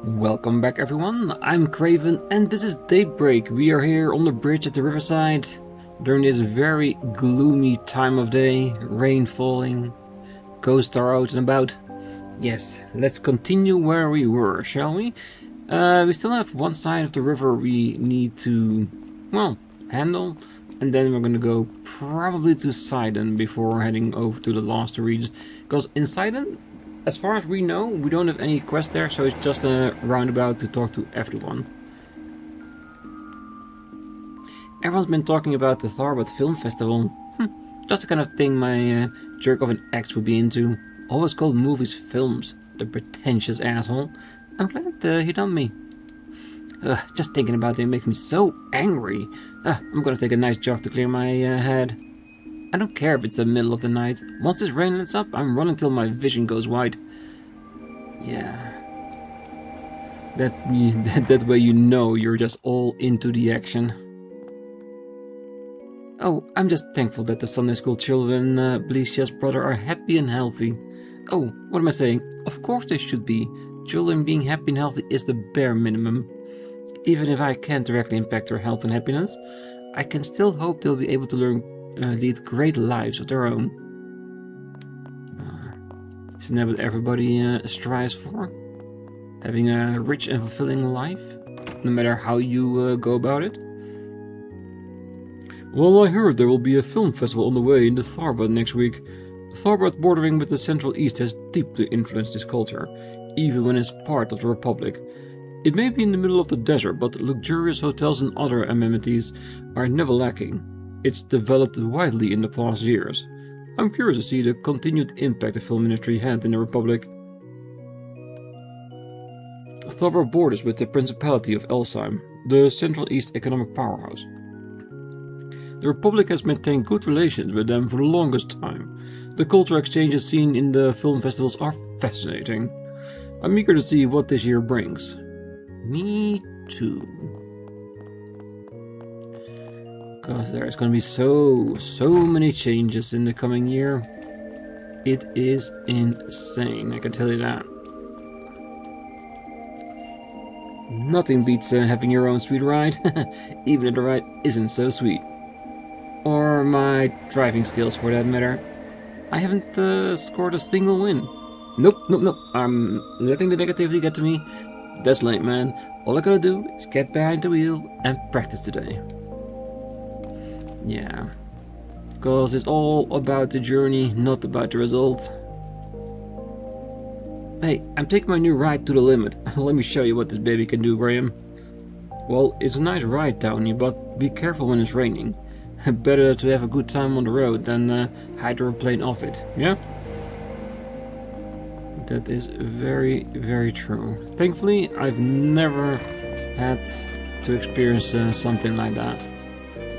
Welcome back everyone, I'm Craven and this is Daybreak. We are here on the bridge at the riverside during this very gloomy time of day, rain falling, ghosts are out and about. Yes, let's continue where we were, shall we? We still have one side of the river we need to, well, handle, and then we're gonna go probably to Sidon before heading over to the last region, because in Sidon, as far as we know, we don't have any quest there, so it's just a roundabout to talk to everyone. Everyone's been talking about the Calvard Film Festival. Just the kind of thing my jerk of an ex would be into. Always called movies films. The pretentious asshole. I'm glad he dumped me. Just thinking about it makes me so angry. I'm gonna take a nice jog to clear my head. I don't care if it's the middle of the night. Once this rain lets up, I'm running till my vision goes white. Yeah. That way you know you're just all into the action. Oh, I'm just thankful that the Sunday school children, Blicia's brother, are happy and healthy. Oh, what am I saying? Of course they should be. Children being happy and healthy is the bare minimum. Even if I can't directly impact their health and happiness, I can still hope they'll be able to lead great lives of their own. Isn't that what everybody strives for? Having a rich and fulfilling life, no matter how you go about it? Well, I heard there will be a film festival on the way in the Tharbad next week. Tharbad, bordering with the Central East, has deeply influenced this culture, even when it's part of the Republic. It may be in the middle of the desert, but luxurious hotels and other amenities are never lacking. It's developed widely in the past years. I'm curious to see the continued impact the film industry had in the Republic. Tharbad borders with the Principality of Elsheim, the Central East economic powerhouse. The Republic has maintained good relations with them for the longest time. The cultural exchanges seen in the film festivals are fascinating. I'm eager to see what this year brings. Me too. Because there's going to be so many changes in the coming year. It is insane, I can tell you that. Nothing beats having your own sweet ride, even if the ride isn't so sweet. Or my driving skills for that matter. I haven't scored a single win. Nope. I'm letting the negativity get to me. That's lame, man. All I gotta do is get behind the wheel and practice today. Yeah, because it's all about the journey, not about the result. Hey, I'm taking my new ride to the limit. Let me show you what this baby can do, Graham. Well, it's a nice ride, Tony, but be careful when it's raining. Better to have a good time on the road than hydroplane off it, yeah? That is very, very true. Thankfully, I've never had to experience something like that.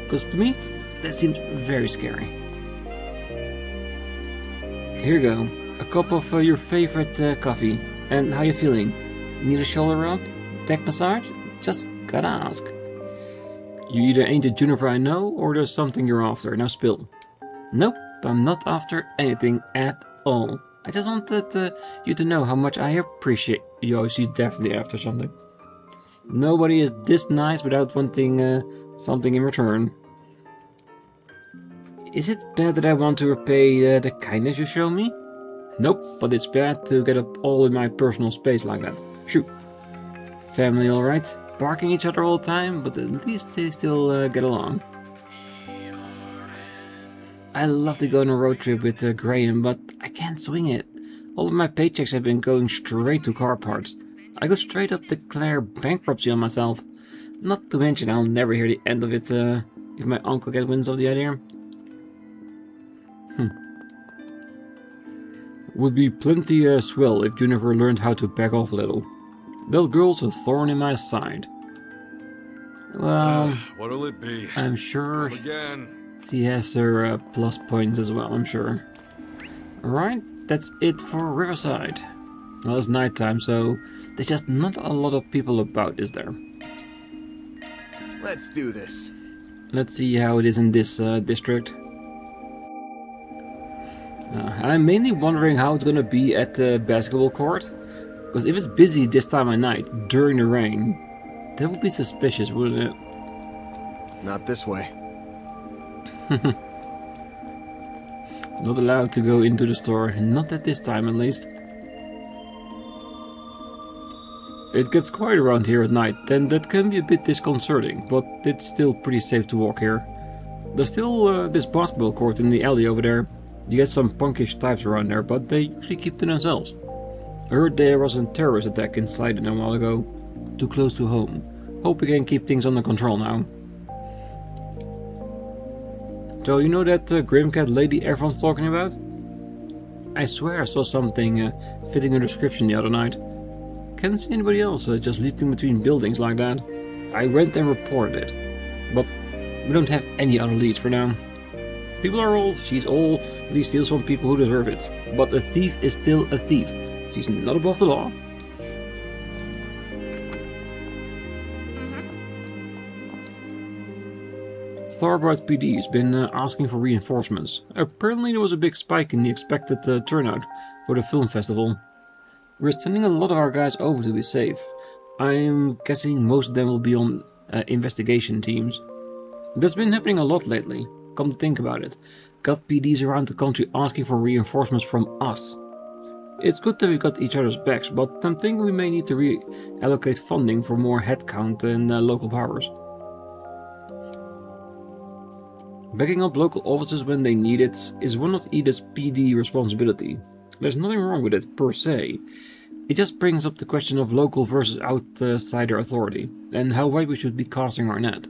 Because to me, that seems very scary. Here you go. A cup of your favorite coffee. And how you feeling? Need a shoulder rub? Back massage? Just gotta ask. You either ain't the Juniper I know, or there's something you're after. Now spill. Nope, I'm not after anything at all. I just wanted you to know how much I appreciate you. Oh, she's definitely after something. Nobody is this nice without wanting something in return. Is it bad that I want to repay the kindness you show me? Nope, but it's bad to get up all in my personal space like that. Shoot. Family alright? Barking each other all the time, but at least they still get along. I love to go on a road trip with Graham, but I can't swing it. All of my paychecks have been going straight to car parts. I could straight up declare bankruptcy on myself. Not to mention I'll never hear the end of it if my uncle gets winds of the idea. Would be plenty swell if Juniper learned how to back off a little. That girl's a thorn in my side. Well, what'll it be? I'm sure Again. she has her plus points as well, I'm sure. Alright, that's it for Riverside. Well, it's nighttime, so there's just not a lot of people about, is there? Let's do this. Let's see how it is in this district. And I'm mainly wondering how it's gonna be at the basketball court. Because if it's busy this time of night, during the rain, that would be suspicious, wouldn't it? Not this way. Not allowed to go into the store, not at this time at least. It gets quiet around here at night, and that can be a bit disconcerting, but it's still pretty safe to walk here. There's still this basketball court in the alley over there. You get some punkish types around there, but they usually keep to themselves. I heard there was a terrorist attack inside it a while ago. Too close to home. Hope we can keep things under control now. So you know that Grimcat lady everyone's talking about? I swear I saw something fitting her description the other night. Can't see anybody else just leaping between buildings like that. I went and reported it, but we don't have any other leads for now. People are old, she's old, but he steals from people who deserve it. But a thief is still a thief. She's not above the law. Calvard PD has been asking for reinforcements. Apparently there was a big spike in the expected turnout for the film festival. We're sending a lot of our guys over to be safe. I'm guessing most of them will be on investigation teams. That's been happening a lot lately, come to think about it. Got PDs around the country asking for reinforcements from us. It's good that we got each other's backs, but I'm thinking we may need to reallocate funding for more headcount and local powers. Backing up local offices when they need it is one of Edith's PD responsibility. There's nothing wrong with it per se. It just brings up the question of local versus outsider authority, and how wide we should be casting our net.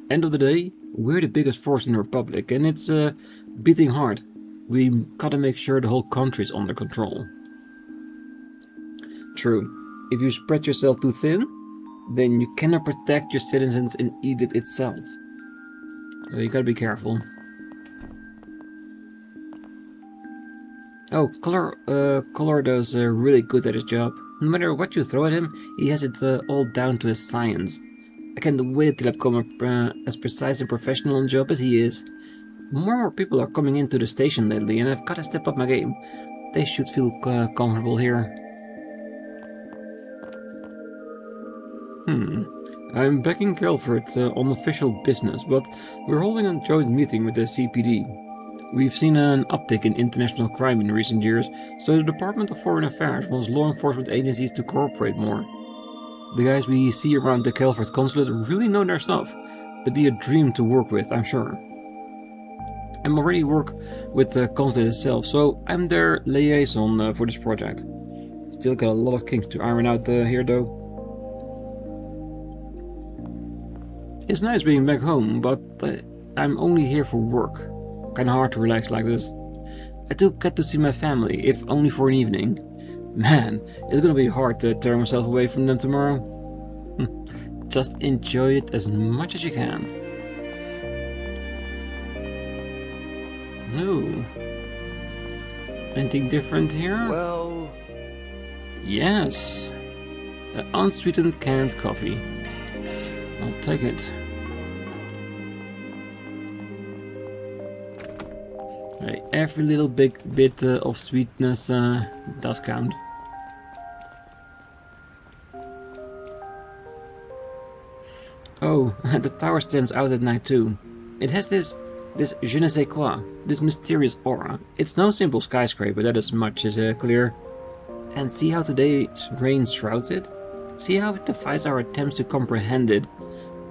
End of the day, we're the biggest force in the Republic, and it's beating hard. We gotta make sure the whole country's under control. True, if you spread yourself too thin, then you cannot protect your citizens in Edith itself. So you gotta be careful. Oh, Colordo's really good at his job. No matter what you throw at him, he has it all down to his science. I can't wait till I become as precise and professional on the job as he is. More and more people are coming into the station lately, and I've gotta step up my game. They should feel comfortable here. I'm back in Calvard on official business, but we're holding a joint meeting with the CPD. We've seen an uptick in international crime in recent years, so the Department of Foreign Affairs wants law enforcement agencies to cooperate more. The guys we see around the Calvard consulate really know their stuff. They'd be a dream to work with, I'm sure. I'm already work with the consulate itself, so I'm their liaison for this project. Still got a lot of kinks to iron out here though. It's nice being back home, but I'm only here for work. Kinda hard to relax like this. I do get to see my family, if only for an evening. Man, it's gonna be hard to tear myself away from them tomorrow. Just enjoy it as much as you can. No. Anything different here? Well... Yes. Unsweetened canned coffee. I'll take it. Hey, every little big bit of sweetness does count. Oh, the tower stands out at night too. It has this je ne sais quoi, this mysterious aura. It's no simple skyscraper, that is much is clear. And see how today's rain shrouds it? See how it defies our attempts to comprehend it.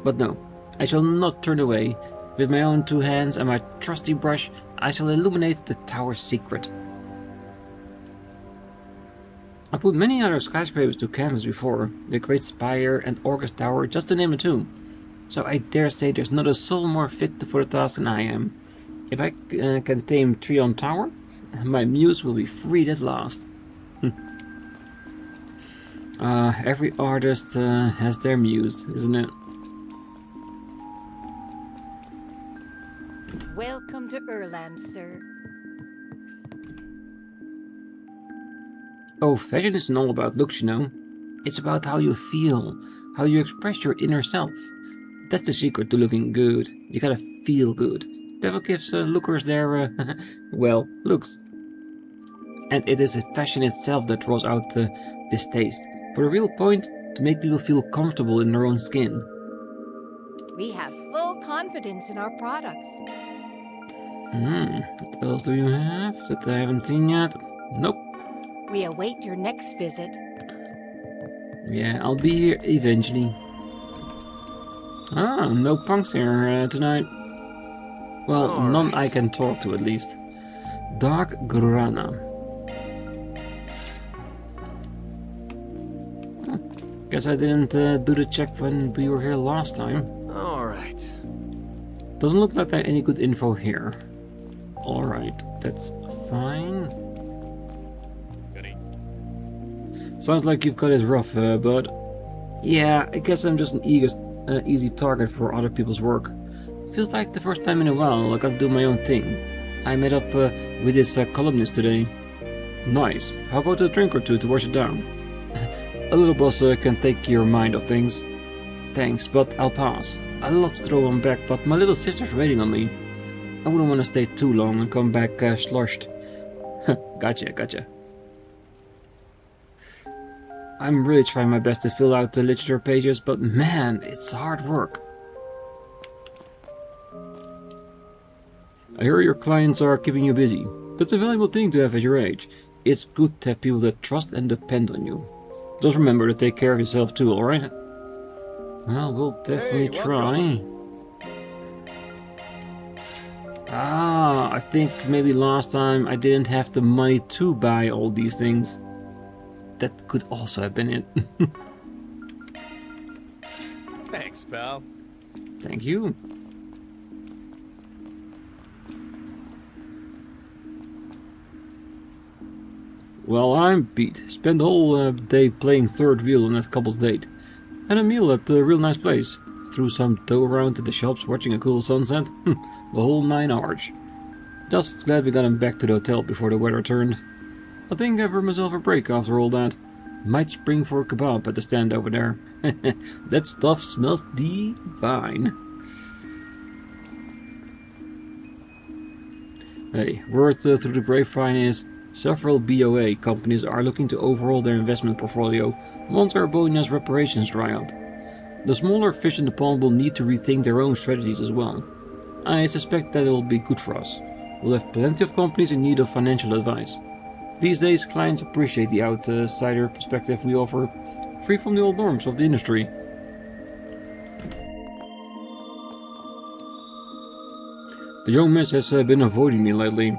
But no, I shall not turn away. With my own two hands and my trusty brush, I shall illuminate the tower's secret. I put many other skyscrapers to canvas before, the Great Spire and Orcus Tower, just to name the two. So I dare say there's not a soul more fit for the task than I am. If I can tame Trion Tower, my muse will be freed at last. Every artist has their muse, isn't it? Welcome to Erland, sir. Oh, fashion isn't all about looks, you know. It's about how you feel, how you express your inner self. That's the secret to looking good. You gotta feel good. That what gives lookers their, well, looks. and it is fashion itself that draws out this taste. For the real point, to make people feel comfortable in their own skin. We have full confidence in our products. What else do you have that I haven't seen yet? Nope. We await your next visit. Yeah, I'll be here eventually. Ah, no punks here tonight. Well, All none right. I can talk to at least. Dark Grana. Guess I didn't do the check when we were here last time. Alright. Doesn't look like there's any good info here. Alright, that's fine. Sounds like you've got it rough, bud. Yeah, I guess I'm just an easy target for other people's work. Feels like the first time in a while I got to do my own thing. I met up with this columnist today. Nice. How about a drink or two to wash it down? A little boss can take your mind off things. Thanks, but I'll pass. I'd love to throw one back, but my little sister's waiting on me. I wouldn't want to stay too long and come back sloshed. Gotcha. I'm really trying my best to fill out the literature pages, but man, it's hard work. I hear your clients are keeping you busy. That's a valuable thing to have at your age. It's good to have people that trust and depend on you. Just remember to take care of yourself too, alright? Well, we'll definitely try. Ah, I think maybe last time I didn't have the money to buy all these things. That could also have been it. Thanks, pal. Thank you. Well, I'm beat. Spent the whole day playing third wheel on that couple's date. Had a meal at a real nice place. Threw some dough around at the shops watching a cool sunset. The whole 9 hours. Just glad we got him back to the hotel before the weather turned. I think I've earned myself a break after all that. Might spring for a kebab at the stand over there. That stuff smells divine. Hey, word through the grapevine is several BOA companies are looking to overhaul their investment portfolio once Arbonia's reparations dry up. The smaller fish in the pond will need to rethink their own strategies as well. I suspect that it'll be good for us. We'll have plenty of companies in need of financial advice. These days, clients appreciate the outsider perspective we offer, free from the old norms of the industry. The young miss has been avoiding me lately.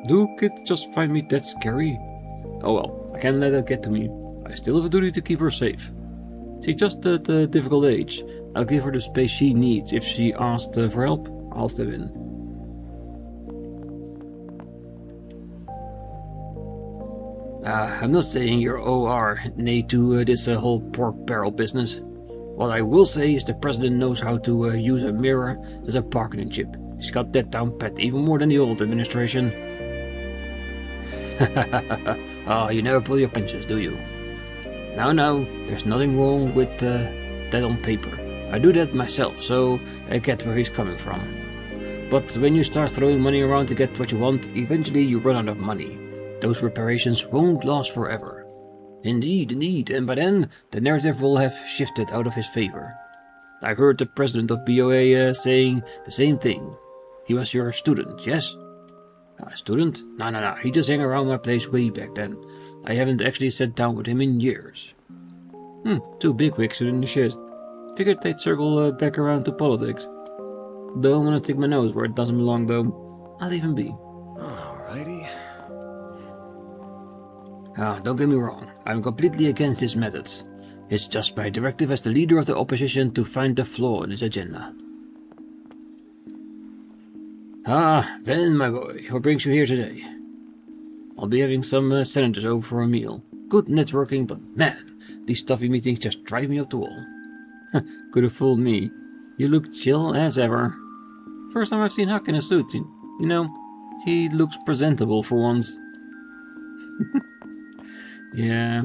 Do kids just find me that scary? Oh well, I can't let that get to me. I still have a duty to keep her safe. She's just at a difficult age. I'll give her the space she needs. If she asks for help, I'll step in. I'm not saying you're OR, nay to this whole pork barrel business. What I will say is the president knows how to use a mirror as a bargaining chip. He's got that down pat even more than the old administration. Oh, you never pull your punches, do you? No, there's nothing wrong with that on paper. I do that myself, so I get where he's coming from. But when you start throwing money around to get what you want, eventually you run out of money. Those reparations won't last forever. Indeed, and by then, the narrative will have shifted out of his favor. I heard the president of BOA saying the same thing. He was your student, yes? A student? No, he just hung around my place way back then. I haven't actually sat down with him in years. 2 bigwigs in the shit. Figured they'd circle back around to politics. Don't want to stick my nose where it doesn't belong though. I'll leave him be. Alrighty. Don't get me wrong, I'm completely against his methods. It's just my directive as the leader of the opposition to find the flaw in his agenda. Well, my boy, what brings you here today? I'll be having some senators over for a meal. Good networking, but man, these stuffy meetings just drive me up the wall. Could have fooled me. You look chill as ever. First time I've seen Huck in a suit. You know, he looks presentable for once. Yeah.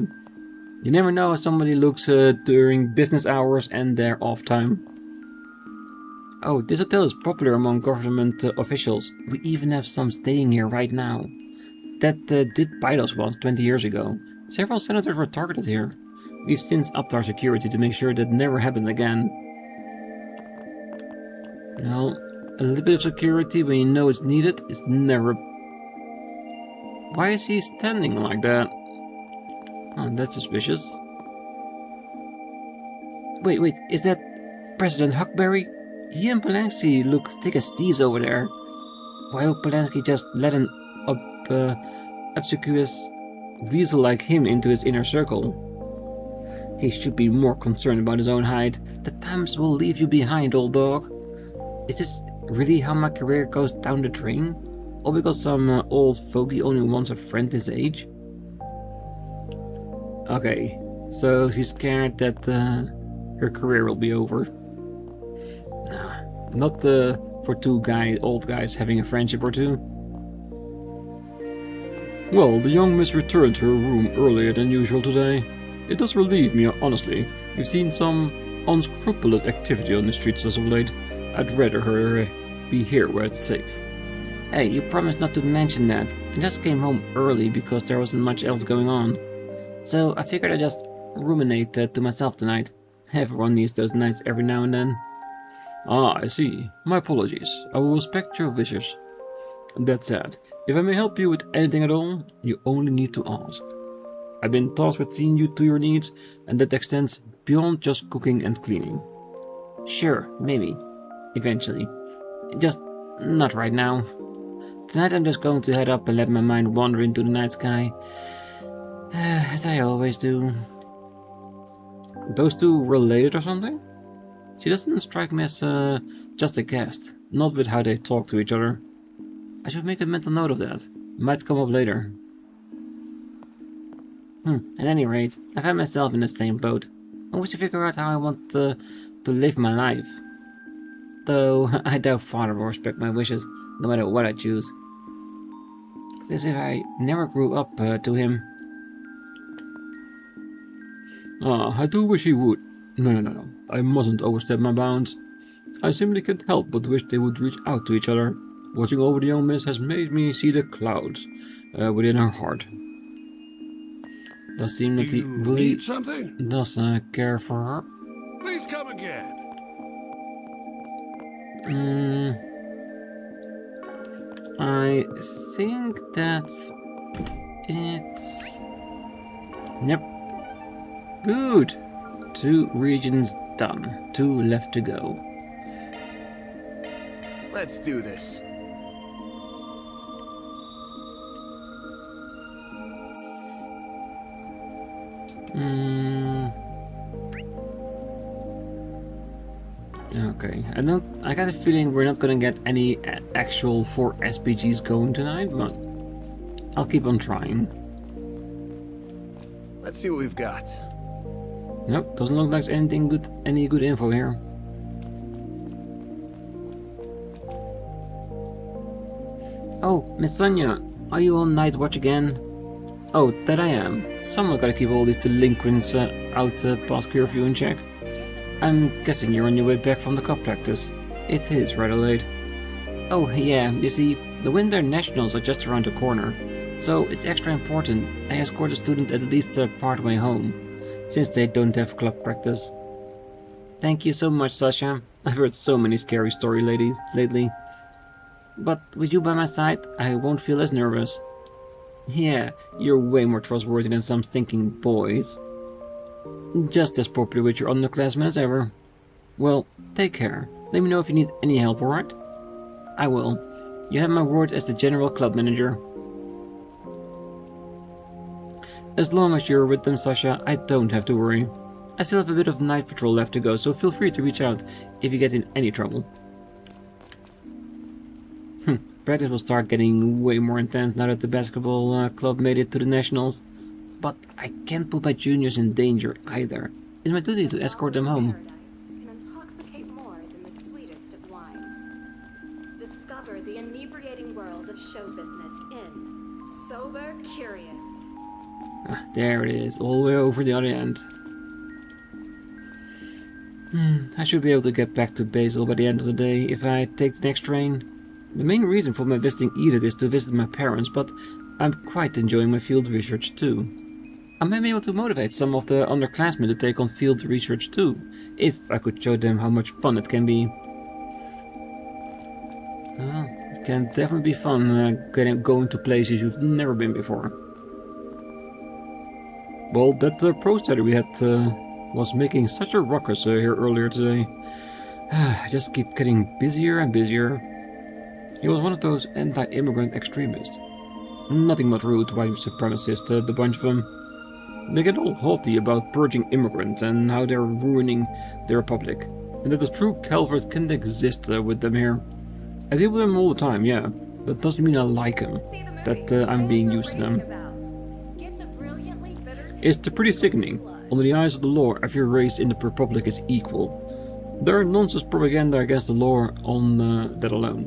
You never know how somebody looks during business hours and their off time. Oh, this hotel is popular among government officials. We even have some staying here right now. that did bite us once 20 years ago. Several senators were targeted here. We've since upped our security to make sure that never happens again. Well, a little bit of security when you know it's needed is never... Why is he standing like that? Oh, that's suspicious. Wait, is that President Huckberry? He and Polanski look thick as thieves over there. Why would Polanski just let an obsequious weasel like him into his inner circle? He should be more concerned about his own hide. The times will leave you behind, old dog. Is this really how my career goes down the drain? All because some old fogey only wants a friend his age? Okay, so she's scared that her career will be over. Not for two old guys having a friendship or two. Well, the young miss returned to her room earlier than usual today. It does relieve me, honestly. We've seen some unscrupulous activity on the streets as of late. I'd rather her be here where it's safe. Hey, you promised not to mention that. I just came home early because there wasn't much else going on. So I figured I'd just ruminate to myself tonight. Everyone needs those nights every now and then. Ah, I see. My apologies. I will respect your wishes. That said, if I may help you with anything at all, you only need to ask. I've been tasked with seeing you to your needs, and that extends beyond just cooking and cleaning. Sure, maybe. Eventually. Just not right now. Tonight I'm just going to head up and let my mind wander into the night sky. As I always do. Those two related or something? She doesn't strike me as just a guest, not with how they talk to each other. I should make a mental note of that. Might come up later. At any rate, I find myself in the same boat. I wish to figure out how I want to live my life. Though I doubt Father will respect my wishes, no matter what I choose. As if I never grew up to him. Ah, I do wish he would. No. I mustn't overstep my bounds. I simply can't help but wish they would reach out to each other. Watching over the young miss has made me see the clouds within her heart. Does seem that he really does care for her. Please come again. I think that's it. Yep. Good. 2 regions done. 2 left to go. Let's do this. Okay, I got a feeling we're not gonna get any actual 4 SPGs going tonight, but I'll keep on trying. Let's see what we've got. Nope, doesn't look like any good info here. Oh, Miss Sonia, are you on night watch again? Oh, that I am. Someone gotta keep all these delinquents out past curfew in check. I'm guessing you're on your way back from the cop practice. It is rather late. Oh, yeah, you see, the Winter Nationals are just around the corner, so it's extra important I escort the student at least part way home, since they don't have club practice. Thank you so much, Sasha. I've heard so many scary stories lately. But with you by my side, I won't feel as nervous. Yeah, you're way more trustworthy than some stinking boys. Just as popular with your underclassmen as ever. Well, take care. Let me know if you need any help, alright? I will. You have my word as the general club manager. As long as you're with them, Sasha, I don't have to worry. I still have a bit of night patrol left to go, so feel free to reach out if you get in any trouble. Practice will start getting way more intense now that the basketball club made it to the Nationals. But I can't put my juniors in danger either. It's my duty to escort them home. Paradise can intoxicate more than the sweetest of wines. Discover the inebriating world of show business in Sober Curious. There it is, all the way over the other end. I should be able to get back to Basel by the end of the day if I take the next train. The main reason for my visiting Edith is to visit my parents, but I'm quite enjoying my field research too. I may be able to motivate some of the underclassmen to take on field research too, if I could show them how much fun it can be. Well, it can definitely be fun going to places you've never been before. Well, that protester we had was making such a ruckus here earlier today. I just keep getting busier and busier. He was one of those anti-immigrant extremists. Nothing but rude white supremacists, the bunch of them. They get all haughty about purging immigrants and how they're ruining the Republic. And that the true Calvard can't exist with them here. I deal with them all the time, yeah. That doesn't mean I like them. That I'm being used to them. It's pretty sickening. Under the eyes of the law, every race in the Republic is equal. There are nonsense propaganda against the law on that alone.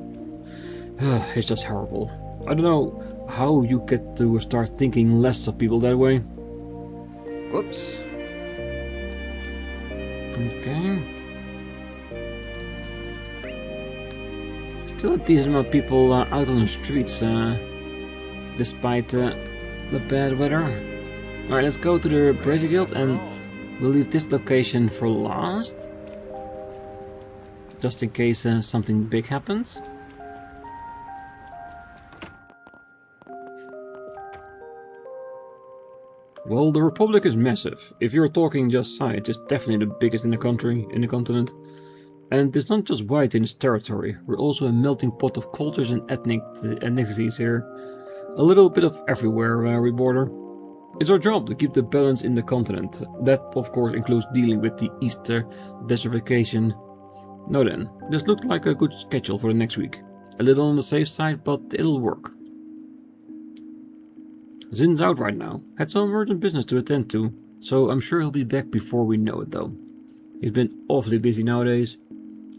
It's just horrible. I don't know how you get to start thinking less of people that way. Whoops. Okay. Still a decent amount of people out on the streets, despite the bad weather. Alright, let's go to the Brazier Guild and we'll leave this location for last. Just in case something big happens. Well, the Republic is massive. If you're talking just size, it's definitely the biggest in the country, in the continent. And it's not just white in its territory, we're also a melting pot of cultures and ethnicities here. A little bit of everywhere where we border. It's our job to keep the balance in the continent. That of course includes dealing with the Easter desertification. Now then, this looked like a good schedule for the next week. A little on the safe side, but it'll work. Zin's out right now. Had some urgent business to attend to, so I'm sure he'll be back before we know it though. He's been awfully busy nowadays.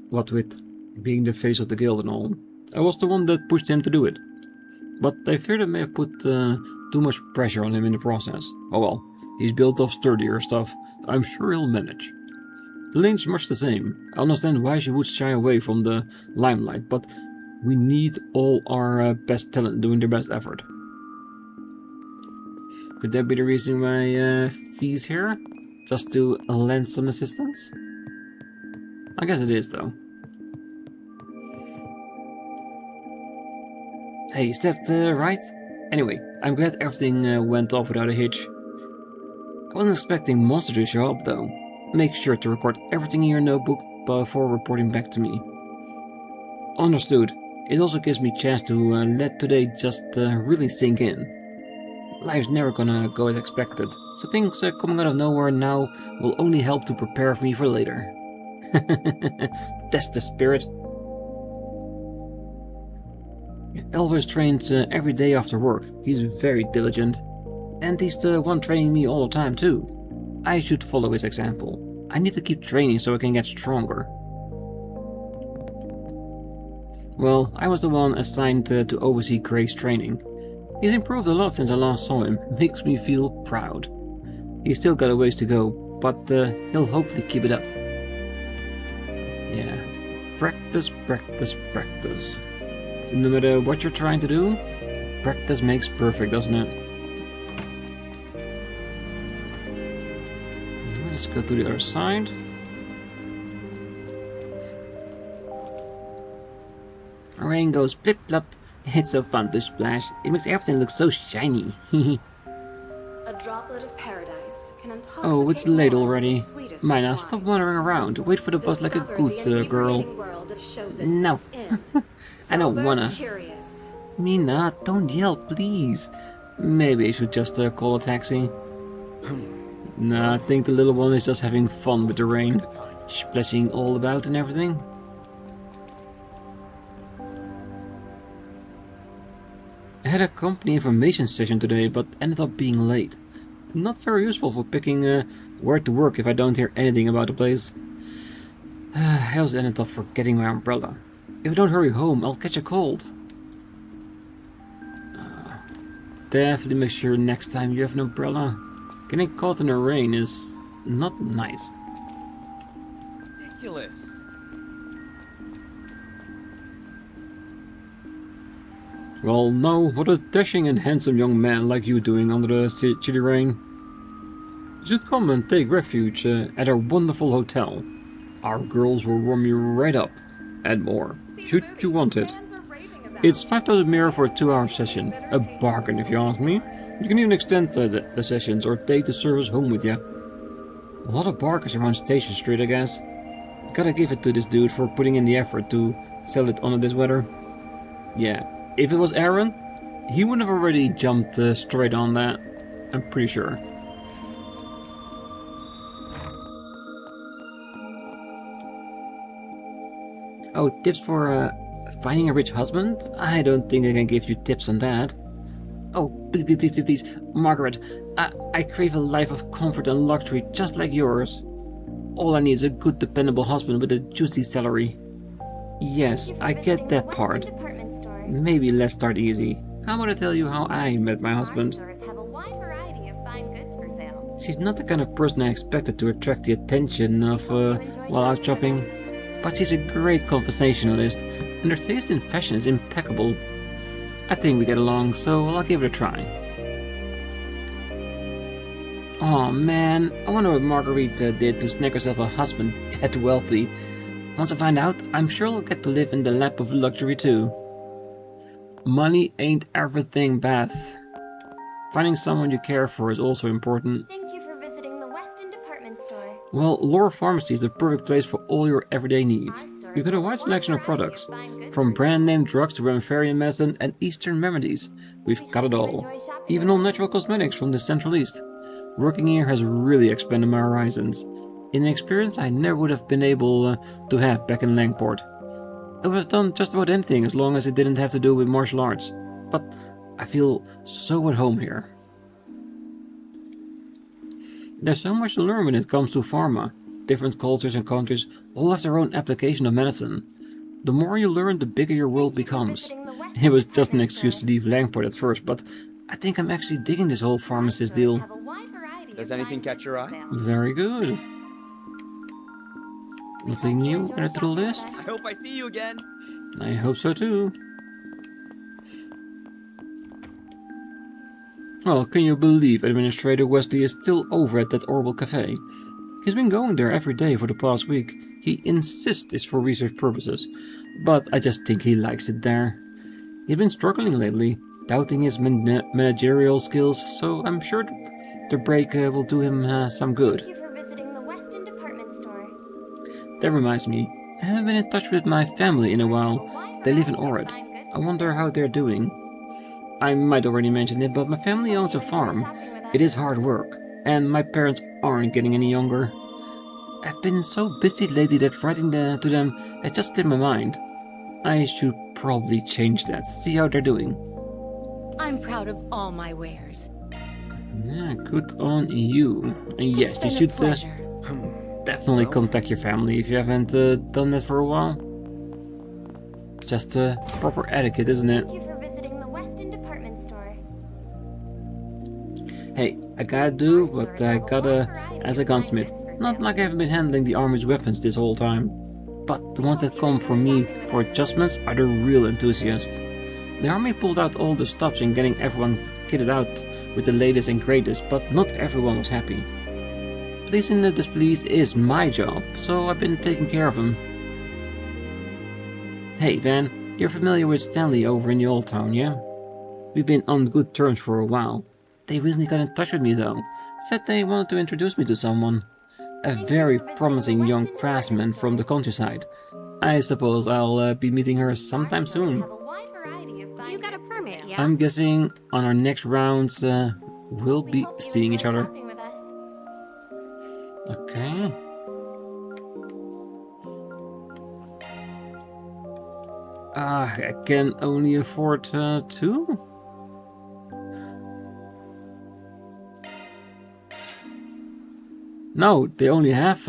What with being the face of the guild and all. I was the one that pushed him to do it. But I feared I may have put too much pressure on him in the process. Oh well, he's built of sturdier stuff. I'm sure he'll manage. Elaine's much the same. I understand why she would shy away from the limelight, but we need all our best talent doing their best effort. Could that be the reason why Fie's here? Just to lend some assistance? I guess it is though. Hey, is that right? Anyway, I'm glad everything went off without a hitch. I wasn't expecting Monster to show up though. Make sure to record everything in your notebook before reporting back to me. Understood. It also gives me a chance to let today just really sink in. Life's never gonna go as expected, so things coming out of nowhere now will only help to prepare me for later. That's the spirit. Elvis trains every day after work. He's very diligent. And he's the one training me all the time too. I should follow his example. I need to keep training so I can get stronger. Well, I was the one assigned to oversee Gray's training. He's improved a lot since I last saw him. Makes me feel proud. He's still got a ways to go, but he'll hopefully keep it up. Yeah. Practice, practice, practice. No matter what you're trying to do, practice makes perfect, doesn't it? Let's go to the other side. Rain goes blip blop. It's so fun to splash. It makes everything look so shiny. A droplet of paradise can intoxicate. Oh, it's late more already. than the sweetest Mina, of stop wines. wandering around. Wait for the bus like a Discover good the girl. inebriating world of show business No. in I don't Sober wanna. Curious. Mina, don't yell, please. Maybe I should just call a taxi. Nah, I think the little one is just having fun with the rain. Splashing all about and everything. I had a company information session today, but ended up being late. Not very useful for picking where to work if I don't hear anything about the place. I also ended up forgetting my umbrella. If I don't hurry home, I'll catch a cold. Definitely make sure next time you have an umbrella. Getting caught in the rain is not nice. Ridiculous. Well, no, what is dashing and handsome young man like you doing under the chilly rain? You should come and take refuge at our wonderful hotel. Our girls will warm you right up, and more, should you want it. It's 5,000 mira for a 2-hour session, a bargain if you ask me. You can even extend the sessions or take the service home with you. A lot of barkers around Station Street, I guess. Gotta give it to this dude for putting in the effort to sell it under this weather. Yeah, if it was Aaron, he would have already jumped straight on that. I'm pretty sure. Oh, tips for finding a rich husband? I don't think I can give you tips on that. Oh, please, Margaret, I crave a life of comfort and luxury just like yours. All I need is a good, dependable husband with a juicy salary. Yes, I get that part. Maybe let's start easy. How about I tell you how I met my husband? She's not the kind of person I expected to attract the attention of while out shopping. But she's a great conversationalist, and her taste in fashion is impeccable. I think we get along, so I'll give it a try. Oh man, I wonder what Margarita did to snag herself a husband that wealthy. Once I find out, I'm sure I'll get to live in the lap of luxury too. Money ain't everything, Beth. Finding someone you care for is also important. Thank you for visiting the Weston department store. Well, Lore Pharmacy is the perfect place for all your everyday needs. We've got a wide selection of products, from brand name drugs to Rampharian medicine and Eastern remedies. We've got it all. Even all natural cosmetics from the Central East. Working here has really expanded my horizons. In an experience I never would have been able to have back in Langport. I would have done just about anything as long as it didn't have to do with martial arts. But I feel so at home here. There's so much to learn when it comes to pharma. Different cultures and countries all have their own application of medicine. The more you learn, the bigger your world becomes. It was just an excuse to leave Langport at first, but I think I'm actually digging this whole pharmacist deal. Does anything catch your eye? Very good. Nothing new added to the list? I hope I see you again. I hope so too. Well, can you believe Administrator Wesley is still over at that Orbital Cafe? He's been going there every day for the past week. He insists it's for research purposes, but I just think he likes it there. He's been struggling lately, doubting his managerial skills, so I'm sure the break will do him some good. Thank you for visiting the Weston department store. That reminds me, I haven't been in touch with my family in a while. They live in Orid. I wonder how they're doing. I might already mention it, but my family owns a farm. It is hard work, and my parents aren't getting any younger. I've been so busy lately that writing to them has just slipped my mind. I should probably change that, see how they're doing. I'm proud of all my wares. Yeah, good on you. And yes, you should definitely contact your family if you haven't done that for a while. Just proper etiquette, isn't it? Thank you for visiting the Weston department store. Hey, I gotta do what I gotta as a gunsmith. Not like I haven't been handling the army's weapons this whole time. But the ones that come from me for adjustments are the real enthusiasts. The army pulled out all the stops in getting everyone kitted out with the latest and greatest, but not everyone was happy. Pleasing the displeased is my job, so I've been taking care of them. Hey Van, you're familiar with Stanley over in the Old Town, yeah? We've been on good terms for a while. They recently got in touch with me though. Said they wanted to introduce me to someone. A very promising young craftsman from the countryside. I suppose I'll be meeting her sometime soon. You got a permit, yeah? I'm guessing on our next rounds we'll be seeing each other. Okay. I can only afford two? No, they only have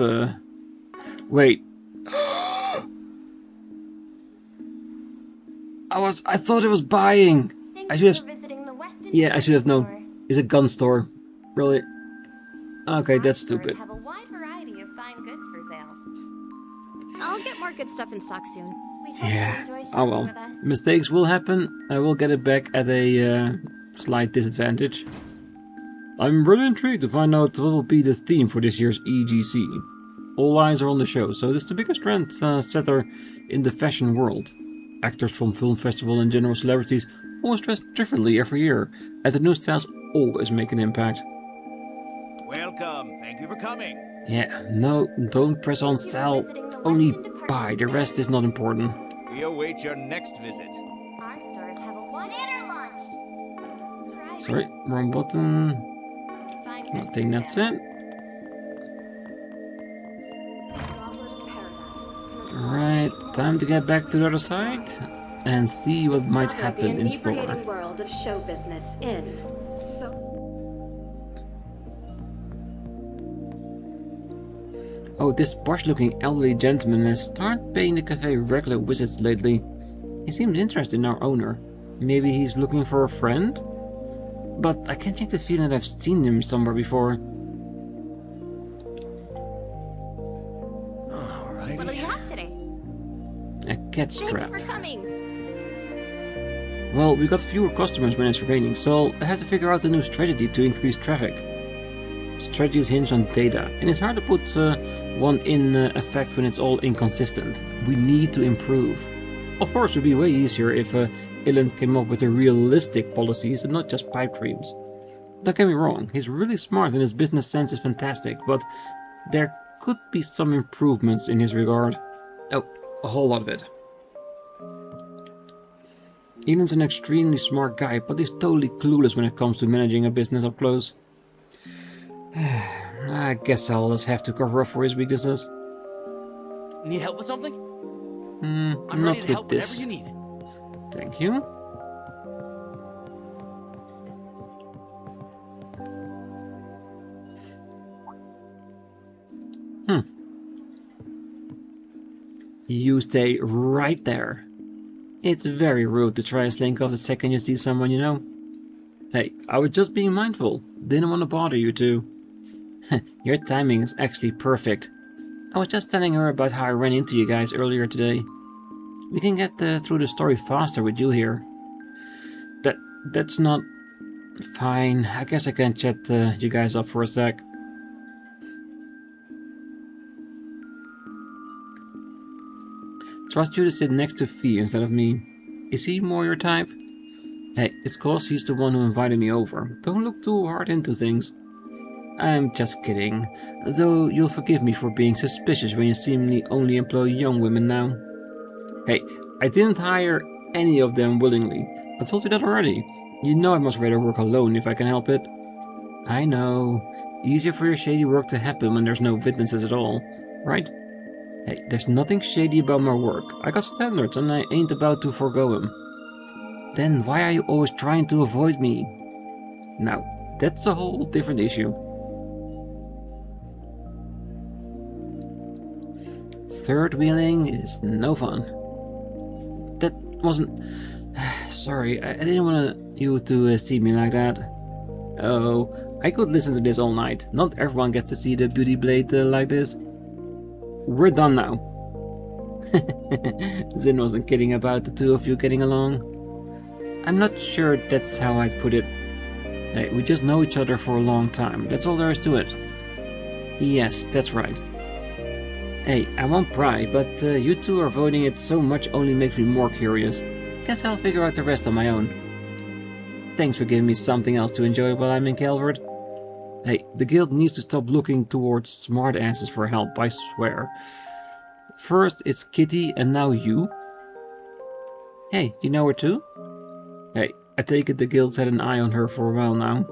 wait. I thought it was buying. I should have. Yeah, I should have known. It's a gun store. Really? Okay, that's stupid. Have a wide variety of fine goods for sale. I'll get more good stuff in stock soon. Yeah. Oh well. Mistakes will happen. I will get it back at a slight disadvantage. I'm really intrigued to find out what will be the theme for this year's EGC. All eyes are on the show, so it's the biggest trend setter in the fashion world. Actors from film festival and general celebrities always dress differently every year, and the new styles always make an impact. Welcome. Thank you for coming. Yeah, no, don't press on sell, only buy, the rest is not important. We await your next visit. Our stores have a one-dinner lunch. Sorry, wrong button. Nothing, that's it. Alright, time to get back to the other side and see what might happen in store. The inebriating world of show business in Oh, this posh-looking elderly gentleman has started paying the cafe regular visits lately. He seemed interested in our owner. Maybe he's looking for a friend? But I can't shake the feeling that I've seen him somewhere before. Alrighty. What do you have today? A cat strap. Thanks for coming. Well, we got fewer customers when it's raining, so I have to figure out a new strategy to increase traffic. Strategies hinge on data, and it's hard to put one in effect when it's all inconsistent. We need to improve. Of course, it would be way easier if Elaine came up with realistic policies and not just pipe dreams. Don't get me wrong, he's really smart and his business sense is fantastic, but there could be some improvements in his regard. Oh, a whole lot of it. Elaine's an extremely smart guy, but he's totally clueless when it comes to managing a business up close. I guess I'll just have to cover up for his weaknesses. Need help with something? I'm I'm not ready to with help this. whenever you need. Thank you. You stay right there. It's very rude to try to slink off the second you see someone you know. Hey, I was just being mindful. Didn't want to bother you two. Your timing is actually perfect. I was just telling her about how I ran into you guys earlier today. We can get through the story faster with you here. That's not... Fine, I guess I can chat you guys up for a sec. Trust you to sit next to Fie instead of me. Is he more your type? Hey, it's cause he's the one who invited me over. Don't look too hard into things. I'm just kidding. Though you'll forgive me for being suspicious when you seemingly only employ young women now. Hey, I didn't hire any of them willingly. I told you that already. You know I must rather work alone if I can help it. I know. Easier for your shady work to happen when there's no witnesses at all, right? Hey, there's nothing shady about my work. I got standards and I ain't about to forgo them. Then why are you always trying to avoid me? Now, that's a whole different issue. Third wheeling is no fun. That wasn't... Sorry, I didn't want you to see me like that. Oh, I could listen to this all night. Not everyone gets to see the beauty blade like this. We're done now. Zin wasn't kidding about the two of you getting along. I'm not sure that's how I'd put it. Hey, we just know each other for a long time. That's all there is to it. Yes, that's right. Hey, I won't pry, but you two are voting it so much only makes me more curious. Guess I'll figure out the rest on my own. Thanks for giving me something else to enjoy while I'm in Calvard. Hey, the guild needs to stop looking towards smart asses for help, I swear. First it's Kitty and now you. Hey, you know her too? Hey, I take it the guild's had an eye on her for a while now.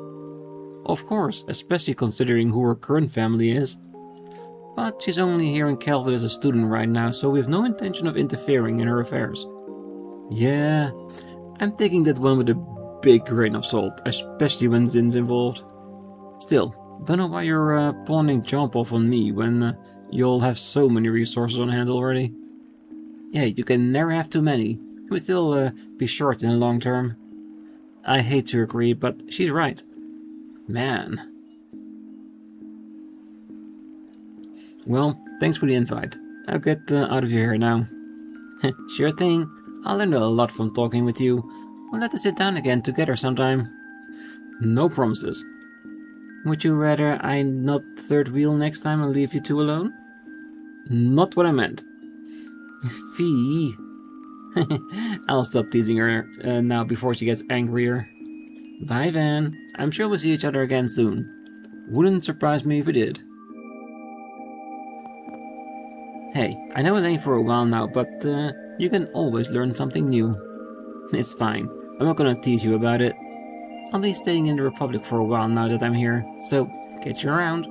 Of course, especially considering who her current family is. But she's only here in Calvard as a student right now, so we have no intention of interfering in her affairs. Yeah, I'm taking that one with a big grain of salt, especially when Zin's involved. Still, don't know why you're pawning jump off on me when you'll have so many resources on hand already. Yeah, you can never have too many. You will still be short in the long term. I hate to agree, but she's right. Man. Well, thanks for the invite. I'll get out of your hair now. Sure thing. I learned a lot from talking with you. We'll have to sit down again together sometime. No promises. Would you rather I not third wheel next time and leave you two alone? Not what I meant. Fie. I'll stop teasing her now before she gets angrier. Bye, Van. I'm sure we'll see each other again soon. Wouldn't surprise me if we did. Hey, I know Elaine for a while now, but you can always learn something new. It's fine. I'm not gonna tease you about it. I'll be staying in the Republic for a while now that I'm here, so catch you around.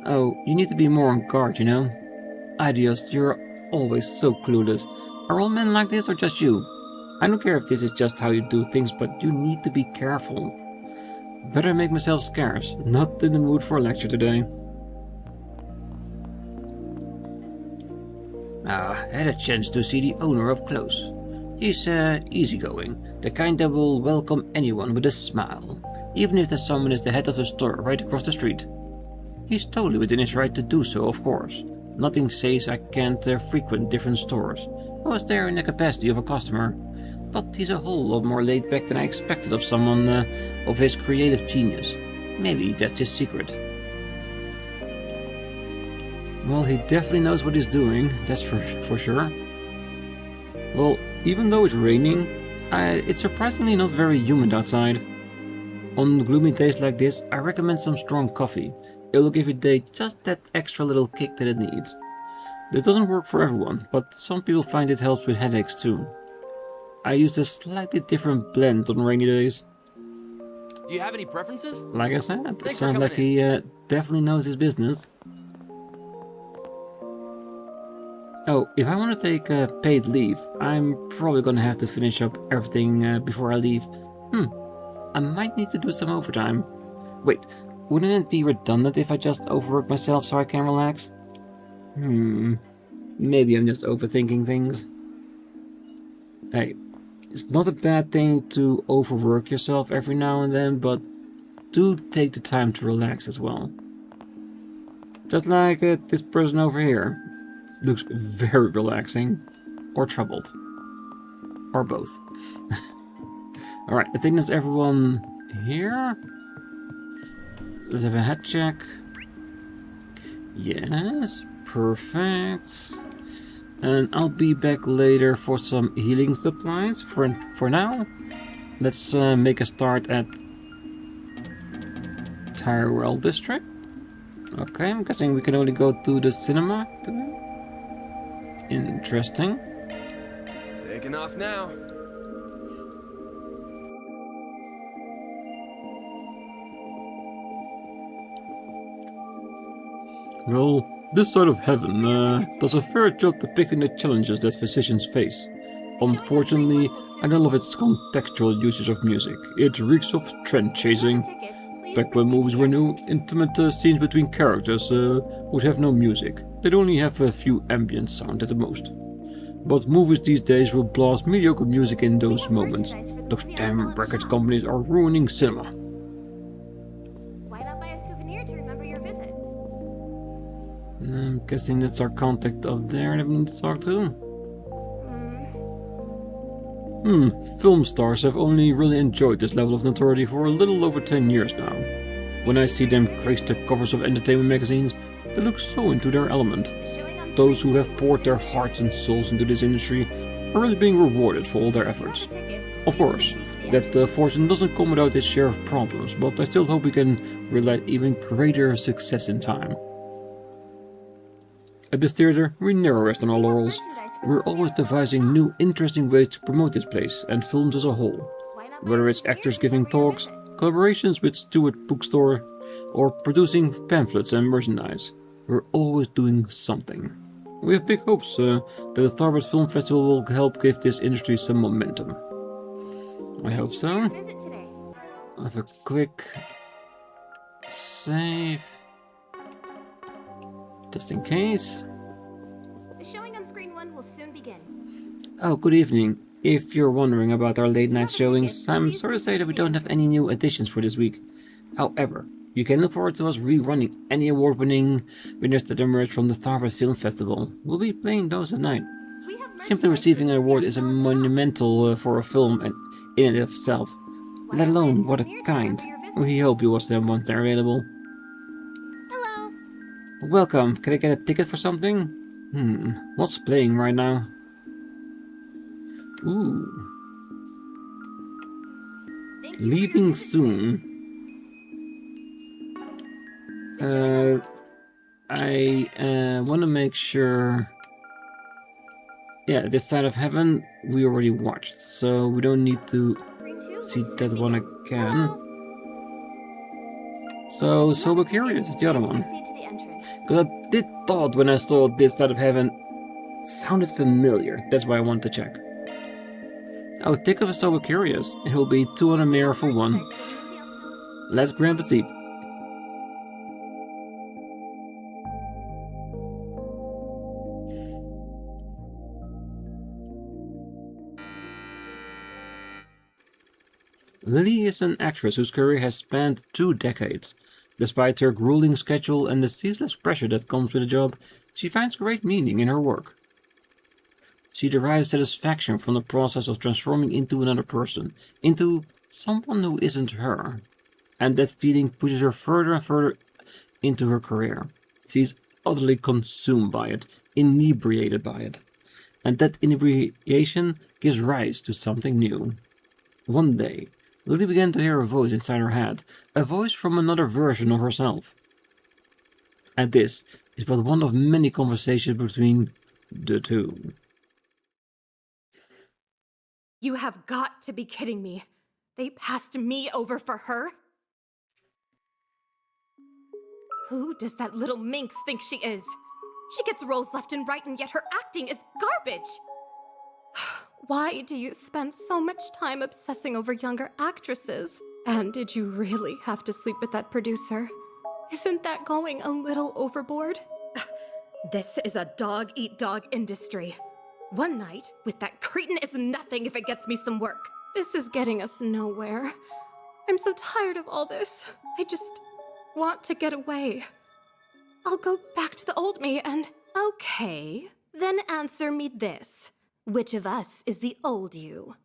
Oh, you need to be more on guard, you know? Adios, you're always so clueless. Are all men like this or just you? I don't care if this is just how you do things, but you need to be careful. Better make myself scarce. Not in the mood for a lecture today. I had a chance to see the owner up close. He's easygoing, the kind that will welcome anyone with a smile, even if the someone is the head of the store right across the street. He's totally within his right to do so, of course. Nothing says I can't frequent different stores. I was there in the capacity of a customer, but he's a whole lot more laid back than I expected of someone of his creative genius. Maybe that's his secret. Well, he definitely knows what he's doing, that's for sure. Well, even though it's raining, it's surprisingly not very humid outside. On gloomy days like this, I recommend some strong coffee. It'll give your day just that extra little kick that it needs. This doesn't work for everyone, but some people find it helps with headaches too. I use a slightly different blend on rainy days. Do you have any preferences? Like I said, it Thanks sounds for like coming he definitely knows his business. Oh, if I want to take paid leave, I'm probably gonna have to finish up everything before I leave. I might need to do some overtime. Wait, wouldn't it be redundant if I just overwork myself so I can relax? Maybe I'm just overthinking things. Hey, it's not a bad thing to overwork yourself every now and then, but do take the time to relax as well. Just like this person over here. Looks very relaxing. Or troubled. Or both. Alright, I think that's everyone here. Let's have a head check. Yes, perfect. And I'll be back later for some healing supplies. For now, let's make a start at Tyrell District. Okay, I'm guessing we can only go to the cinema today. Interesting. Taking off now. Well, this side of heaven does a fair job depicting the challenges that physicians face. Unfortunately, I don't love its contextual usage of music. It reeks of trend chasing. Back when movies were new, intimate scenes between characters would have no music. They'd only have a few ambient sound at the most. But movies these days will blast mediocre music in those moments. Those damn record companies are ruining cinema. Why not buy a souvenir to remember your visit? I'm guessing that's our contact up there that we need to talk to. Film stars have only really enjoyed this level of notoriety for a little over 10 years now. When I see them grace the covers of entertainment magazines, they look so into their element. Those who have poured their hearts and souls into this industry are really being rewarded for all their efforts. Of course, that fortune doesn't come without its share of problems, but I still hope we can realize even greater success in time. At this theater, we never rest on our laurels. We're always devising new, interesting ways to promote this place and films as a whole. Whether it's actors giving talks, collaborations with Stewart Bookstore, or producing pamphlets and merchandise, we're always doing something. We have big hopes that the Calvard Film Festival will help give this industry some momentum. I hope so. I'll have a quick save, just in case. The showing on screen 1 will soon begin. Oh, good evening. If you're wondering about our late night showings, I'm sorry to say that we don't have any new additions for this week. However, You can look forward to us rerunning any award-winning winners that emerge from the Calvard Film Festival. We'll be playing those at night. Simply receiving an award is a monumental for a film and in and of itself, let alone what a kind. We hope you watch them once they're available. Hello. Welcome. Can I get a ticket for something? What's playing right now? Ooh. Leaving soon. I want to make sure. Yeah, This Side of Heaven we already watched, so we don't need to see that one again. So Sober Curious is the other one. Because I did thought when I saw This Side of Heaven, it sounded familiar. That's why I want to check. Oh, take off a Sober Curious. It will be 200 mirror for one. Let's grab a seat. Lily is an actress whose career has spanned 2 decades. Despite her grueling schedule and the ceaseless pressure that comes with the job, she finds great meaning in her work. She derives satisfaction from the process of transforming into another person, into someone who isn't her. And that feeling pushes her further and further into her career. She's utterly consumed by it, inebriated by it. And that inebriation gives rise to something new. One day, Lily began to hear a voice inside her head, a voice from another version of herself. And this is but one of many conversations between the two. You have got to be kidding me. They passed me over for her? Who does that little minx think she is? She gets roles left and right, and yet her acting is garbage. Why do you spend so much time obsessing over younger actresses? And did you really have to sleep with that producer? Isn't that going a little overboard? This is a dog-eat-dog industry. One night with that cretin is nothing if it gets me some work. This is getting us nowhere. I'm so tired of all this. I just want to get away. I'll go back to the old me and... Okay, then answer me this. Which of us is the old you?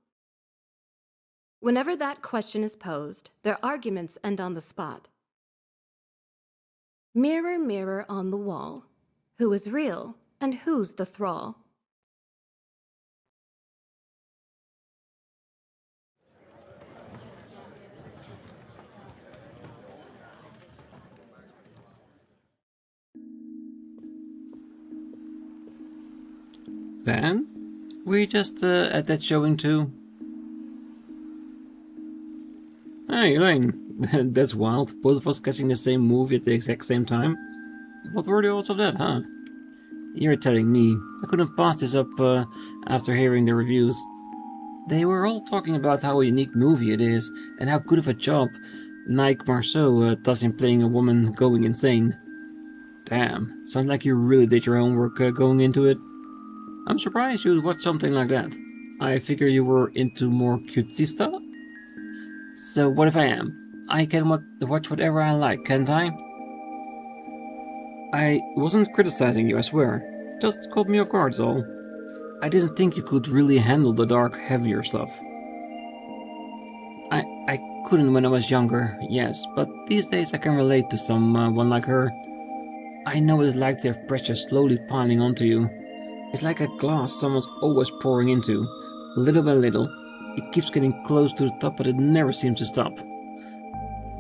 Whenever that question is posed, their arguments end on the spot. Mirror, mirror on the wall, who is real and who's the thrall? Van? Were you just at that showing too? Hey, Elaine. That's wild. Both of us catching the same movie at the exact same time. What were the odds of that, huh? You're telling me. I couldn't pass this up after hearing the reviews. They were all talking about how a unique movie it is, and how good of a job Nike Marceau does in playing a woman going insane. Damn, sounds like you really did your homework going into it. I'm surprised you'd watch something like that. I figure you were into more cutesy stuff? So what if I am? I can watch whatever I like, can't I? I wasn't criticizing you, I swear. Just caught me off guard, all. I didn't think you could really handle the dark, heavier stuff. I couldn't when I was younger, yes, but these days I can relate to someone like her. I know what it's like to have pressure slowly piling onto you. It's like a glass someone's always pouring into. Little by little, it keeps getting close to the top, but it never seems to stop.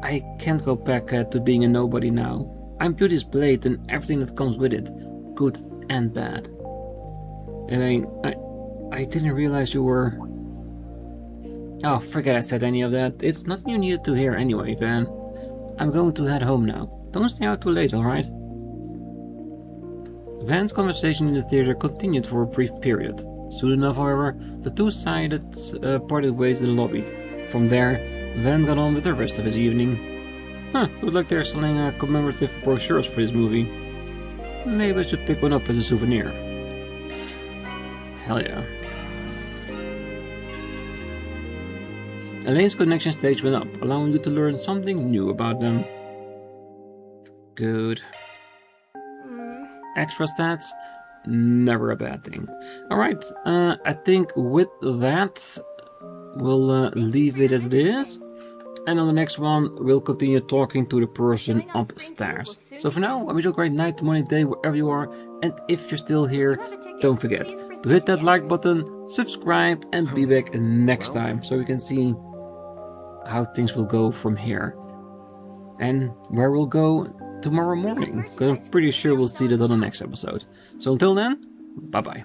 I can't go back to being a nobody now. I'm beauty's blade and everything that comes with it, good and bad. Elaine, I didn't realize you were... Oh, forget I said any of that. It's nothing you needed to hear anyway, Van. I'm going to head home now. Don't stay out too late, alright? Van's conversation in the theater continued for a brief period. Soon enough, however, the two-sided parted ways in the lobby. From there, Van got on with the rest of his evening. Huh, looks like they're selling commemorative brochures for this movie. Maybe I should pick one up as a souvenir. Hell yeah. Elaine's connection stage went up, allowing you to learn something new about them. Good. Extra stats, never a bad thing. Alright, I think with that, we'll leave it as it is. And on the next one, we'll continue talking to the person upstairs. So for now, I wish you a great night, morning, day, wherever you are. And if you're still here, don't forget to hit that like button, subscribe, and be back next time. So we can see how things will go from here. And where we'll go tomorrow morning. Because I'm pretty sure we'll see that on the next episode. So until then, bye-bye.